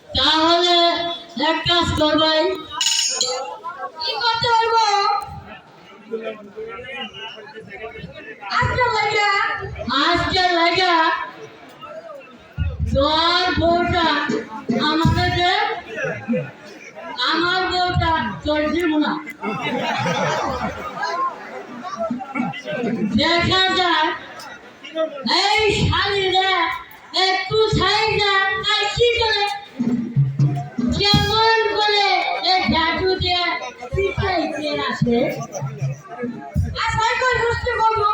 তাহলে এক কাজ করবাই কি করতে হইব আজকে লাগা তোর বউটা আমাকে দে, আমার বউটা তোর দিব না। দেখা যায় এই শালিরা একটু ছাইটা আর কি করে কেমন করে এই ঝাঁটু দিয়ে পিঠাইতে আসে।